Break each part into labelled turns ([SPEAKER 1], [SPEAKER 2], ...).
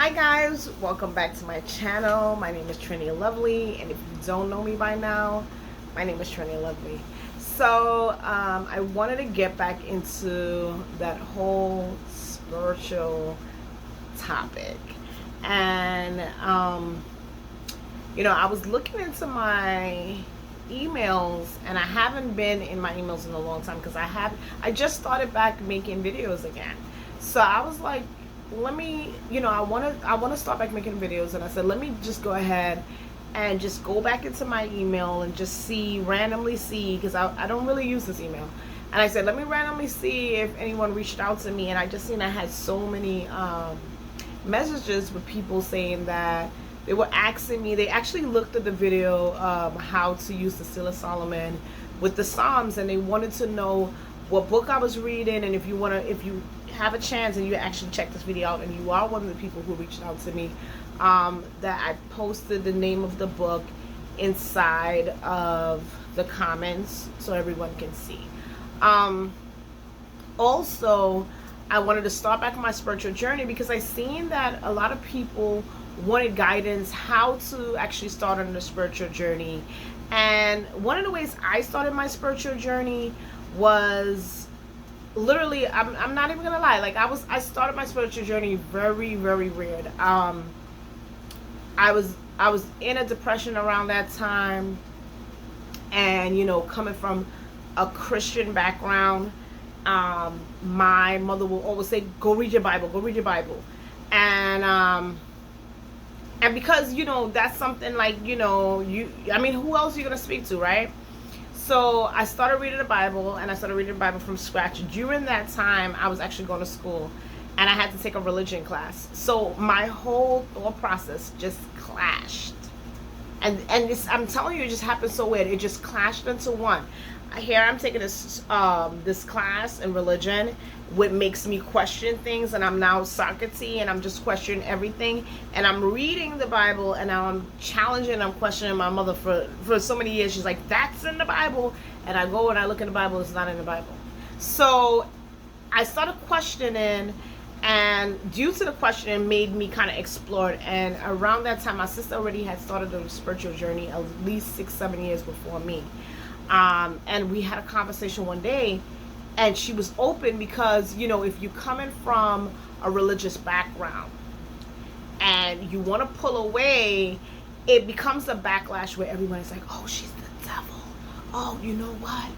[SPEAKER 1] Hi guys, welcome back to my channel. My name is Trini Lovely, and if you don't know me by now, my name is Trini Lovely. So I wanted to get back into that whole spiritual topic. And I was looking into my emails, and I haven't been in my emails in a long time because I just started back making videos again. So I was like, let me, I want to start back making videos, and I said, let me just go ahead and just go back into my email and just randomly see, because I don't really use this email. And I said, let me randomly see if anyone reached out to me, and I just seen I had so many messages with people saying that they were asking me, they actually looked at the video, how to use the Seal of Solomon with the Psalms, and they wanted to know what book I was reading, and if you have a chance and you actually check this video out, and you are one of the people who reached out to me, that I posted the name of the book inside of the comments so everyone can see. Also, I wanted to start back my spiritual journey because I seen that a lot of people wanted guidance how to actually start on the spiritual journey. And one of the ways I started my spiritual journey was literally, I'm not even gonna lie, like I started my spiritual journey very, very weird. I was in a depression around that time, and coming from a Christian background, my mother will always say, go read your Bible, and because that's something like, who else are you gonna speak to, right? So I started reading the Bible, and I started reading the Bible from scratch. During that time, I was actually going to school, and I had to take a religion class. So my whole thought process just clashed. And I'm telling you, it just happened so weird. It just clashed into one. Here I'm taking this class in religion, what makes me question things, and I'm now Socrates, and I'm just questioning everything, and I'm reading the Bible, and now I'm challenging, I'm questioning my mother for so many years. She's like, that's in the Bible, and I go and I look in the Bible, it's not in the Bible. So I started questioning, and due to the questioning made me kind of explore it. And around that time, my sister already had started a spiritual journey at least 6-7 years before me. And we had a conversation one day, and she was open because, if you're coming from a religious background and you want to pull away, it becomes a backlash where everybody's like, oh, she's the devil. Oh, you know what?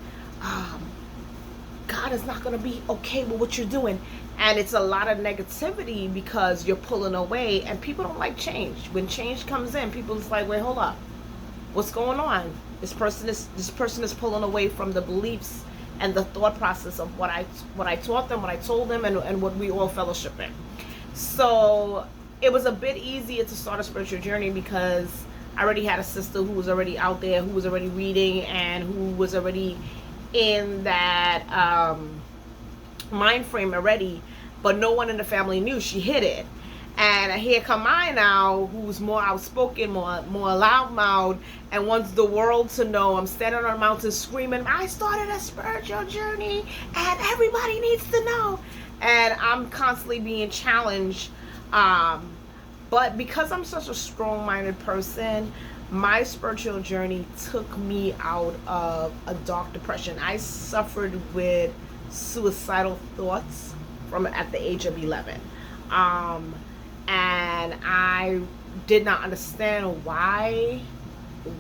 [SPEAKER 1] God is not going to be okay with what you're doing. And it's a lot of negativity because you're pulling away, and people don't like change. When change comes in, people is like, wait, hold up. What's going on? This person is pulling away from the beliefs and the thought process of what I taught them, what I told them, and what we all fellowship in. So it was a bit easier to start a spiritual journey because I already had a sister who was already out there, who was already reading, and who was already in that mind frame already, but no one in the family knew. She hid it. And here come I now, who's more outspoken, more loudmouth, and wants the world to know. I'm standing on a mountain screaming, I started a spiritual journey, and everybody needs to know. And I'm constantly being challenged. But because I'm such a strong-minded person, my spiritual journey took me out of a dark depression. I suffered with suicidal thoughts at the age of 11. And I did not understand why,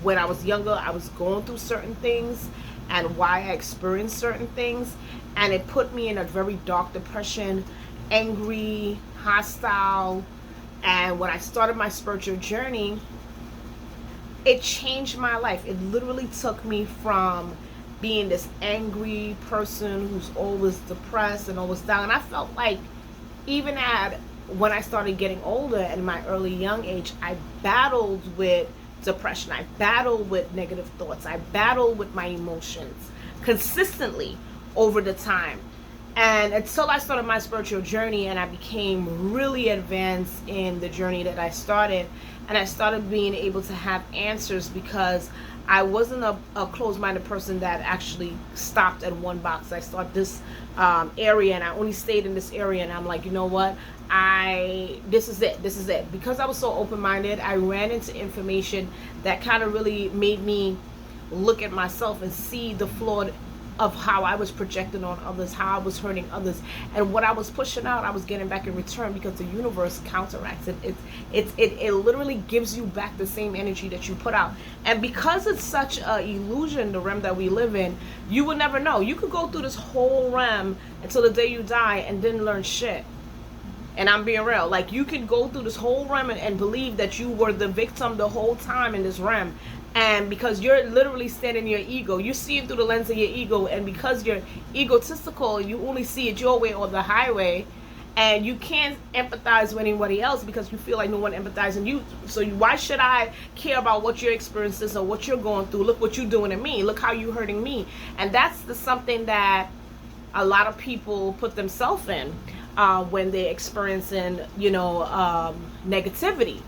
[SPEAKER 1] when I was younger, I was going through certain things and why I experienced certain things. And it put me in a very dark depression, angry, hostile. And when I started my spiritual journey, it changed my life. It literally took me from being this angry person who's always depressed and always down. And I felt like even when I started getting older, in my early young age, I battled with depression. I battled with negative thoughts. I battled with my emotions consistently over the time. And until I started my spiritual journey and I became really advanced in the journey that I started, and I started being able to have answers, because I wasn't a closed-minded person that actually stopped at one box. I started this area, and I only stayed in this area, and I'm like, you know what? This is it. Because I was so open-minded, I ran into information that kind of really made me look at myself and see the flaw of how I was projecting on others, how I was hurting others, and what I was pushing out, I was getting back in return, because the universe counteracts it. It literally gives you back the same energy that you put out. And because it's such a illusion, the realm that we live in, you will never know. You could go through this whole realm until the day you die and didn't learn shit. And I'm being real. Like, you could go through this whole realm and believe that you were the victim the whole time in this realm. And because you're literally standing your ego, you see it through the lens of your ego, and because you're egotistical, you only see it your way or the highway, and you can't empathize with anybody else because you feel like no one empathizes with you. So why should I care about what your experience is or what you're going through? Look what you're doing to me. Look how you're hurting me. And that's something that a lot of people put themselves in when they're experiencing, negativity.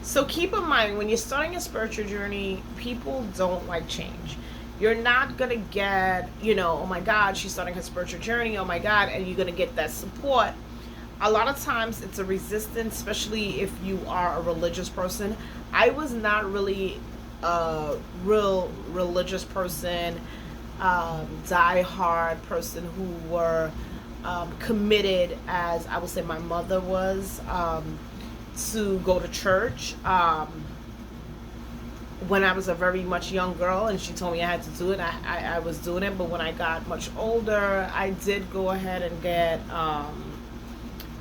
[SPEAKER 1] So keep in mind, when you're starting a spiritual journey, people don't like change. You're not going to get, oh my God, she's starting her spiritual journey, oh my God, and you're going to get that support. A lot of times it's a resistance, especially if you are a religious person. I was not really a real religious person, die-hard person who were committed, as I would say my mother was, to go to church when I was a very much young girl, and she told me I had to do it. I was doing it, but when I got much older, I did go ahead and get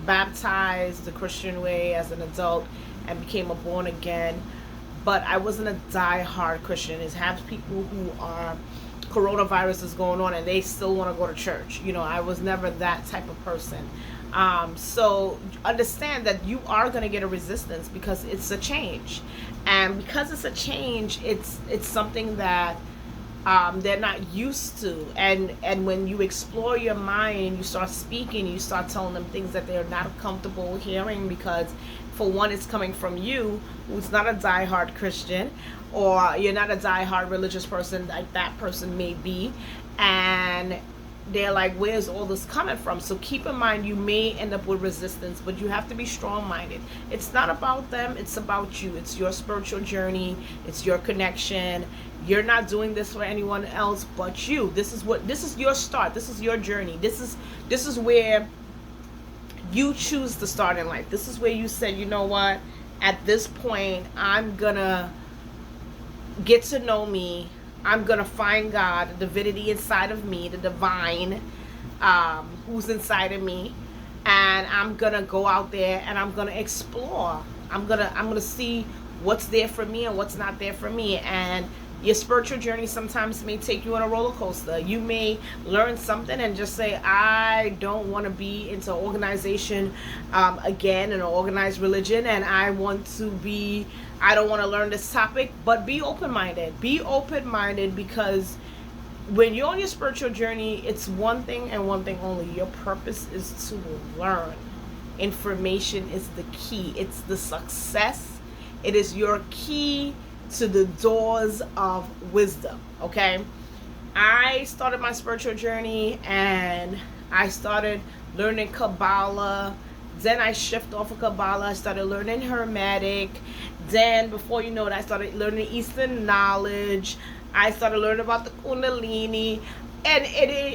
[SPEAKER 1] baptized the Christian way as an adult and became a born again. But I wasn't a die-hard Christian. It's half people who are coronavirus is going on and they still want to go to church. I was never that type of person. So understand that you are going to get a resistance because it's a change, and because it's a change, it's something that they're not used to. And when you explore your mind, you start speaking, you start telling them things that they're not comfortable hearing, because for one, it's coming from you, who's not a diehard Christian, or you're not a diehard religious person like that person may be, and they're like, where's all this coming from? So keep in mind, you may end up with resistance, but you have to be strong-minded. It's not about them, it's about you. It's your spiritual journey, it's your connection. You're not doing this for anyone else but you. This is your start. This is your journey. This is where you choose to start in life. This is where you said, you know what, at this point, I'm gonna get to know me. I'm going to find God, the divinity inside of me, the divine who's inside of me. And I'm going to go out there and I'm going to explore. I'm going to see what's there for me and what's not there for me. And your spiritual journey sometimes may take you on a roller coaster. You may learn something and just say, I don't want to be into organization again, in an organized religion, and I don't want to learn this topic. But be open-minded. Be open-minded, because when you're on your spiritual journey, it's one thing and one thing only. Your purpose is to learn. Information is the key. It's the success. It is your key to the doors of wisdom. Okay, I started my spiritual journey and I started learning Kabbalah. Then I shifted off of Kabbalah. I started learning Hermetic. Then, before you know it, I started learning Eastern knowledge. I started learning about the Kundalini, and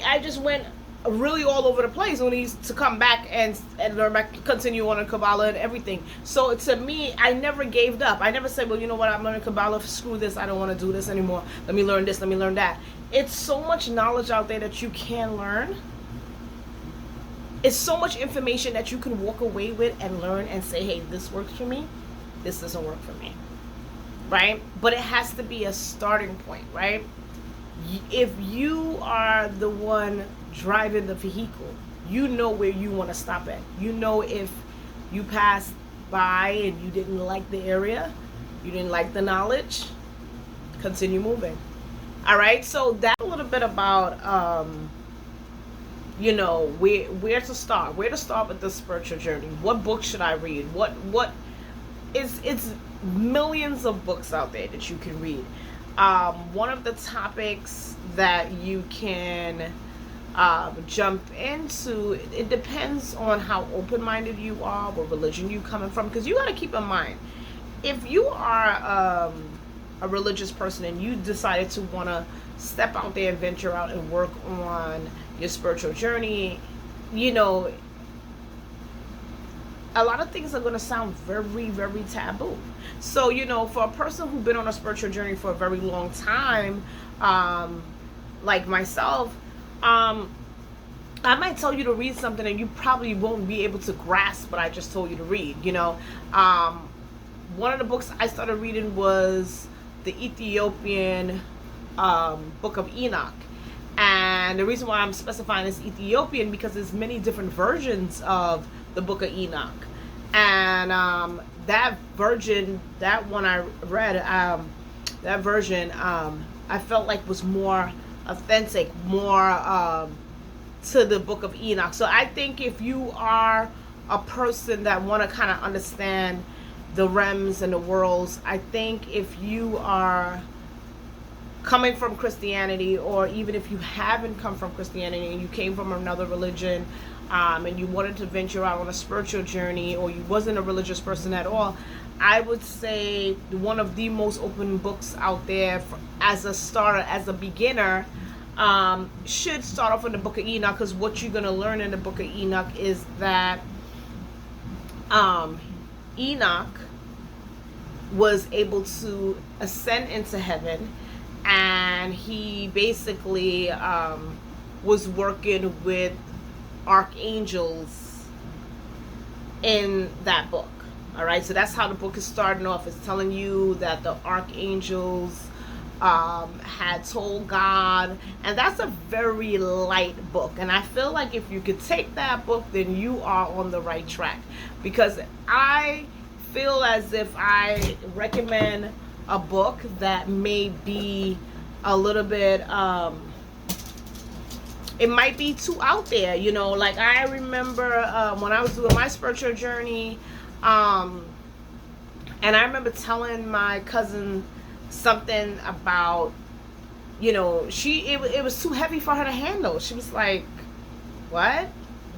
[SPEAKER 1] I just went really all over the place when he used to come back and learn back, continue on in Kabbalah and everything. So to me, I never gave up. I never said, well, you know what, I'm learning Kabbalah, screw this, I don't want to do this anymore. Let me learn this, let me learn that. It's so much knowledge out there that you can learn. It's so much information that you can walk away with and learn and say, hey, this works for me, this doesn't work for me, right? But it has to be a starting point, right? If you are the one driving the vehicle, you know where you want to stop at. You know, if you passed by and you didn't like the area, you didn't like the knowledge, continue moving. All right, so that's a little bit about where to start, with the spiritual journey. What book should I read? What is it's millions of books out there that you can read. One of the topics that you can jump into, it depends on how open-minded you are, what religion you coming from, because you got to keep in mind, if you are a religious person and you decided to want to step out there and venture out and work on your spiritual journey, a lot of things are going to sound very, very taboo. So, for a person who's been on a spiritual journey for a very long time, like myself, I might tell you to read something and you probably won't be able to grasp what I just told you to read. One of the books I started reading was the Ethiopian Book of Enoch. And the reason why I'm specifying it's Ethiopian, because there's many different versions of the Book of Enoch. And that one I read, that version, I felt like was more authentic, more to the Book of Enoch. So I think if you are a person that want to kind of understand the realms and the worlds, I think if you are coming from Christianity, or even if you haven't come from Christianity and you came from another religion, and you wanted to venture out on a spiritual journey, or you wasn't a religious person at all, I would say one of the most open books out there as a starter, as a beginner, should start off in the Book of Enoch, because what you're going to learn in the Book of Enoch is that Enoch was able to ascend into heaven, and he basically was working with archangels in that book. All right, so that's how the book is starting off. It's telling you that the archangels had told God, and that's a very light book. And I feel like if you could take that book, then you are on the right track, because I feel as if I recommend a book that may be a little bit it might be too out there, like I remember when I was doing my spiritual journey, and I remember telling my cousin something about, it was too heavy for her to handle. She was like, what?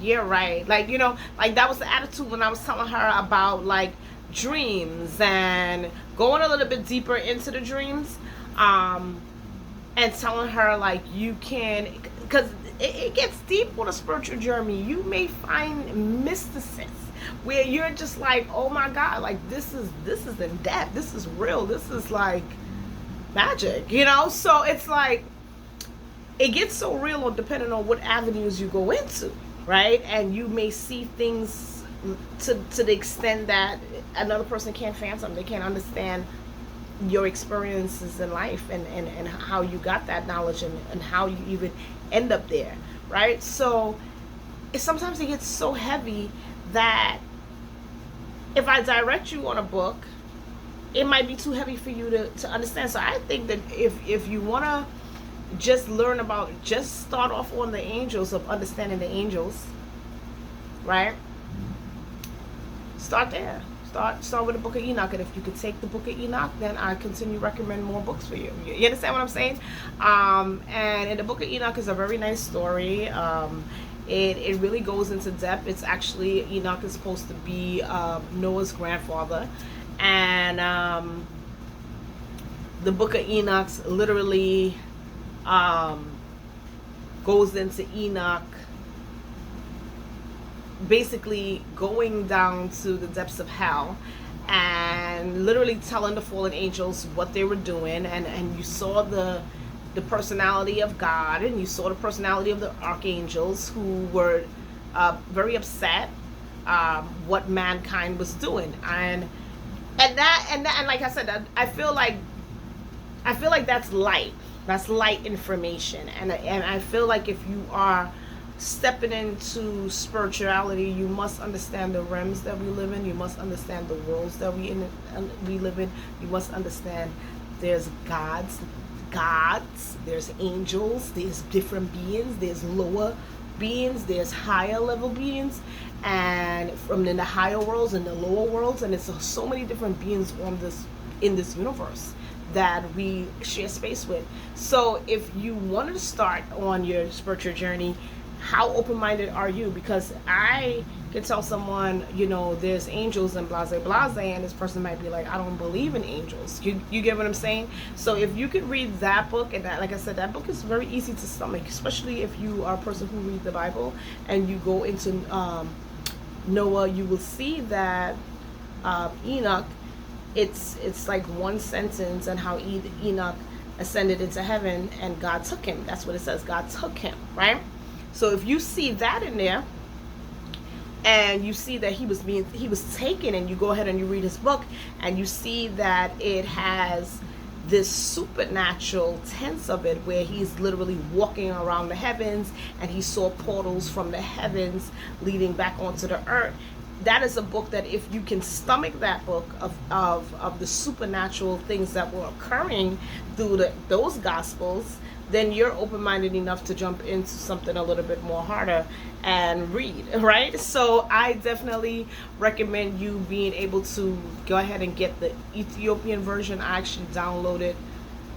[SPEAKER 1] Yeah, right. Like, like that was the attitude when I was telling her about like dreams and going a little bit deeper into the dreams, and telling her like you can, because it gets deep on a spiritual journey. You may find mysticism where you're just like, oh my God, like this is in depth, this is real, this is like magic, so it's like it gets so real depending on what avenues you go into, right? And you may see things to the extent that another person can't fathom. They can't understand your experiences in life, and how you got that knowledge, and how you even end up there, right? So sometimes it gets so heavy that if I direct you on a book, it might be too heavy for you to understand. So I think that if you want to just learn about, just start off on the angels, of understanding the angels, right? Start there. Start with the Book of Enoch, and if you could take the Book of Enoch, then I continue recommend more books for you. You understand what I'm saying? And in the Book of Enoch is a very nice story. It really goes into depth. It's actually, Enoch is supposed to be Noah's grandfather, and the Book of Enoch literally goes into Enoch basically going down to the depths of hell, and literally telling the fallen angels what they were doing, and you saw the personality of God, and you saw the personality of the archangels, who were very upset what mankind was doing, and like I said, I feel like that's light information, and I feel like if you are stepping into spirituality, you must understand the realms that we live in. You must understand the worlds that we live in. You must understand there's gods, there's angels, there's different beings, there's lower beings, there's higher level beings, and from in the higher worlds and the lower worlds, and it's so many different beings on this in this universe that we share space with. So if you wanted to start on your spiritual journey, how open-minded are you? Because I can tell someone, there's angels and blase blase, and this person might be like, I don't believe in angels. You get what I'm saying? So if you could read that book, and that, like I said, that book is very easy to stomach, especially if you are a person who reads the Bible and you go into Noah, you will see that Enoch, it's like one sentence, and how Enoch ascended into heaven and God took him. That's what it says. God took him, right? So if you see that in there, and you see that he was taken, and you go ahead and you read his book, and you see that it has this supernatural tense of it, where he's literally walking around the heavens, and he saw portals from the heavens leading back onto the earth. That is a book that, if you can stomach that book of the supernatural things that were occurring through those gospels, then you're open-minded enough to jump into something a little bit more harder and read, right? So I definitely recommend you being able to go ahead and get the Ethiopian version. I actually downloaded.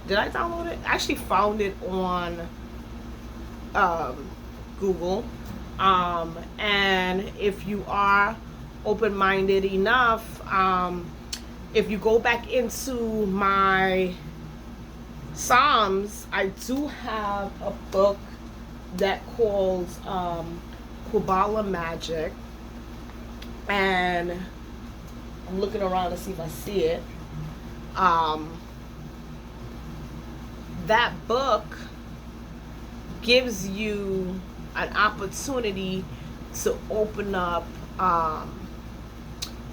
[SPEAKER 1] Did I download it? I actually found it on Google. And if you are open-minded enough, if you go back into my Psalms, I do have a book that calls Kabbalah Magic, and I'm looking around to see if I see it. That book gives you an opportunity to open up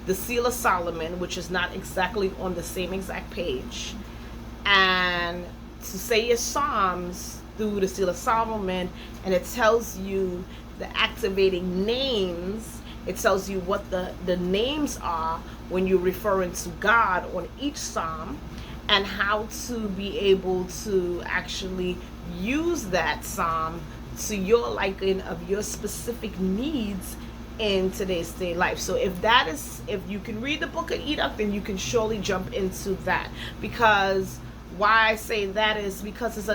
[SPEAKER 1] the Seal of Solomon, which is not exactly on the same exact page, and to say your Psalms through the Seal of Solomon, and it tells you the activating names. It tells you what the names are when you're referring to God on each Psalm, and how to be able to actually use that Psalm to your liking of your specific needs in today's day life. So if you can read the Book of Enoch, then you can surely jump into that. Because why I say that is because it's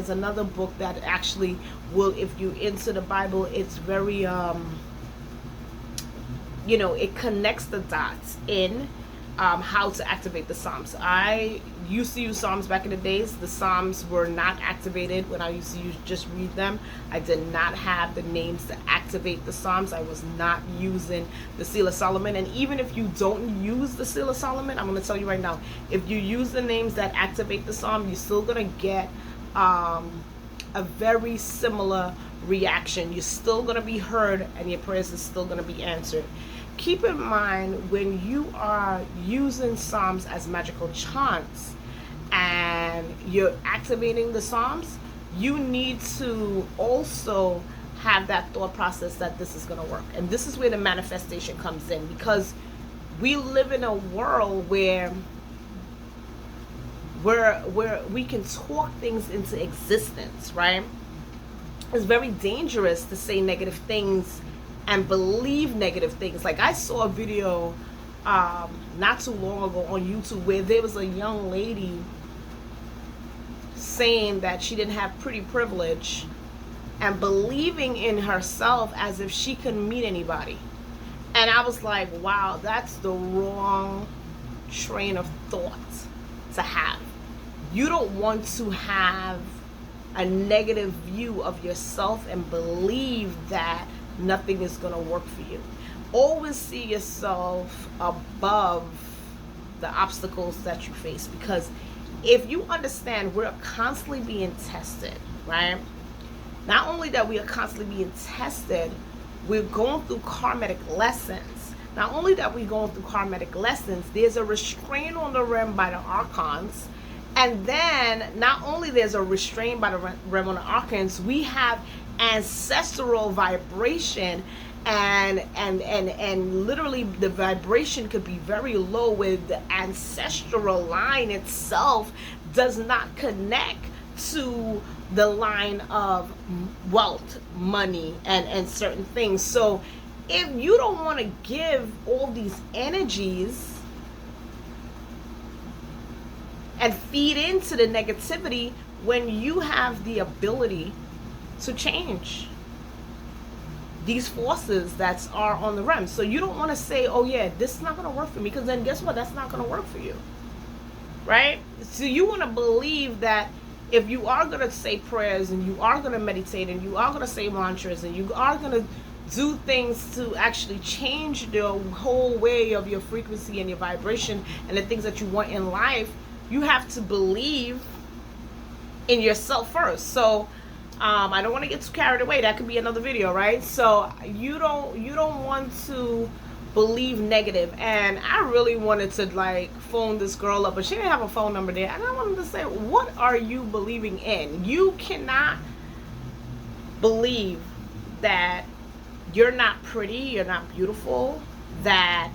[SPEAKER 1] another book that actually will, if you're into the Bible, it's very it connects the dots in how to activate the Psalms. I used to use Psalms back in the days. The Psalms were not activated when I used to just read them. I did not have the names to activate the Psalms. I was not using the Seal of Solomon. And even if you don't use the Seal of Solomon, I'm going to tell you right now, if you use the names that activate the Psalm, you're still going to get a very similar reaction. You're still going to be heard, and your prayers are still going to be answered. Keep in mind, when you are using Psalms as magical chants and you're activating the Psalms, you need to also have that thought process that this is going to work. And this is where the manifestation comes in, because we live in a world where we can talk things into existence, right? It's very dangerous to say negative things and believe negative things. Like, I saw a video not too long ago on YouTube where there was a young lady saying that she didn't have pretty privilege and believing in herself as if she couldn't meet anybody. And I was like, wow, that's the wrong train of thought to have. You don't want to have a negative view of yourself and believe that nothing is going to work for you. Always see yourself above the obstacles that you face, because if you understand, we're constantly being tested, right? Not only that we are constantly being tested, we're going through karmatic lessons. Not only that we're going through karmatic lessons, there's a restraint on the realm by the archons. And then not only there's a restraint by the realm on the archons, we have ancestral vibration, and literally the vibration could be very low, where the ancestral line itself does not connect to the line of wealth, money, and certain things. So if you don't want to give all these energies and feed into the negativity when you have the ability to change these forces that are on the realm. So you don't want to say, oh yeah, this is not going to work for me, because then guess what? That's not going to work for you, right? So you want to believe that if you are going to say prayers, and you are going to meditate, and you are going to say mantras, and you are going to do things to actually change the whole way of your frequency and your vibration and the things that you want in life, you have to believe in yourself first. So I don't want to get too carried away. That could be another video, right? So you don't want to believe negative. And I really wanted to like phone this girl up, but she didn't have a phone number there. And I wanted to say, what are you believing in? You cannot believe that you're not pretty, you're not beautiful, that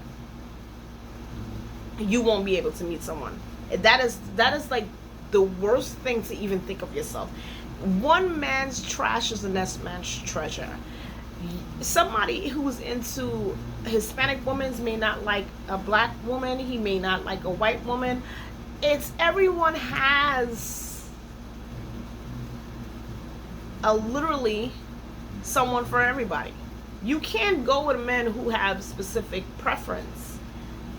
[SPEAKER 1] you won't be able to meet someone. That is like the worst thing to even think of yourself. One man's trash is the next man's treasure. Somebody who's into Hispanic women may not like a black woman. He may not like a white woman. It's everyone has literally someone for everybody. You can't go with men who have specific preference.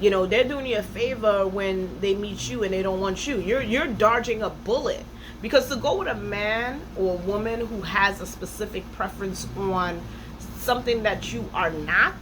[SPEAKER 1] You know, they're doing you a favor when they meet you and they don't want you. You're dodging a bullet. Because to go with a man or a woman who has a specific preference on something that you are not,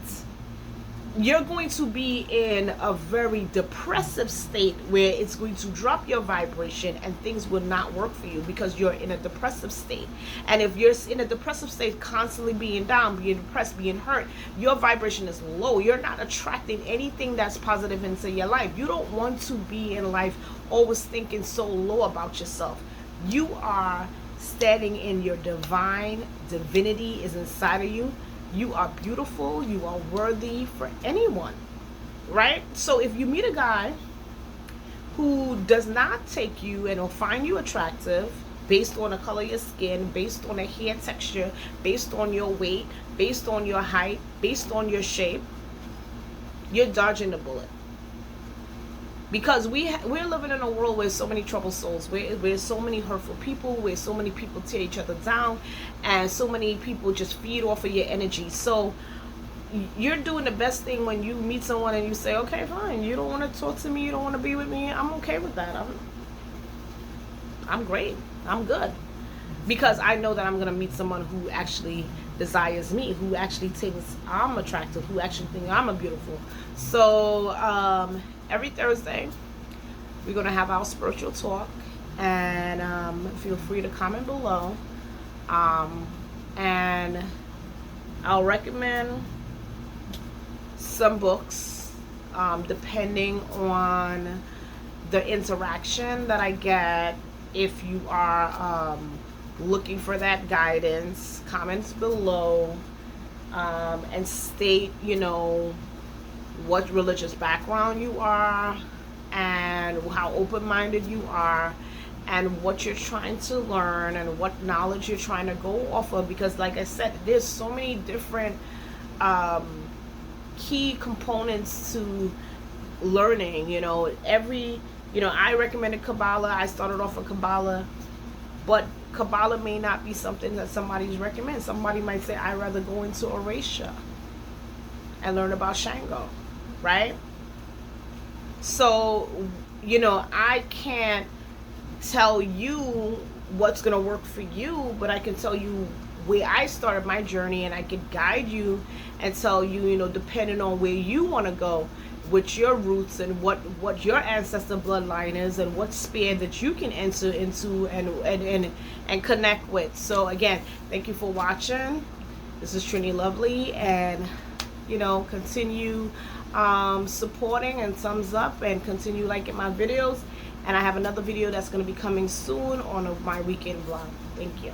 [SPEAKER 1] you're going to be in a very depressive state where it's going to drop your vibration and things will not work for you because you're in a depressive state. And if you're in a depressive state, constantly being down, being depressed, being hurt, your vibration is low. You're not attracting anything that's positive into your life. You don't want to be in life always thinking so low about yourself. You are standing in your divine divinity is inside of you. You are beautiful. You are worthy for anyone, right? So if you meet a guy who does not take you and will find you attractive based on the color of your skin, based on the hair texture, based on your weight, based on your height, based on your shape, you're dodging the bullet. Because we're living in a world where so many troubled souls, where so many hurtful people, where so many people tear each other down, and so many people just feed off of your energy. So you're doing the best thing when you meet someone and you say, okay, fine, you don't want to talk to me, you don't want to be with me, I'm okay with that. I'm great, I'm good. Because I know that I'm going to meet someone who actually desires me, who actually thinks I'm attractive, who actually thinks I'm a beautiful. So every Thursday, we're going to have our spiritual talk, and feel free to comment below. And I'll recommend some books, depending on the interaction that I get. If you are looking for that guidance, comments below, and state, you know, what religious background you are and how open-minded you are and what you're trying to learn and what knowledge you're trying to go off of. Because like I said, there's so many different key components to learning. You know, I recommended Kabbalah. I started off with Kabbalah, but Kabbalah may not be something that somebody's recommend. Somebody might say, I'd rather go into Orisha and learn about Shango, right? So, you know, I can't tell you what's going to work for you, but I can tell you where I started my journey, and I can guide you and tell you, you know, depending on where you want to go with your roots and what your ancestor bloodline is and what sphere that you can enter into and connect with. So again, thank you for watching. This is Trini Lovely, and you know, continue supporting and thumbs up, and continue liking my videos. And I have another video that's going to be coming soon on my weekend vlog. Thank you.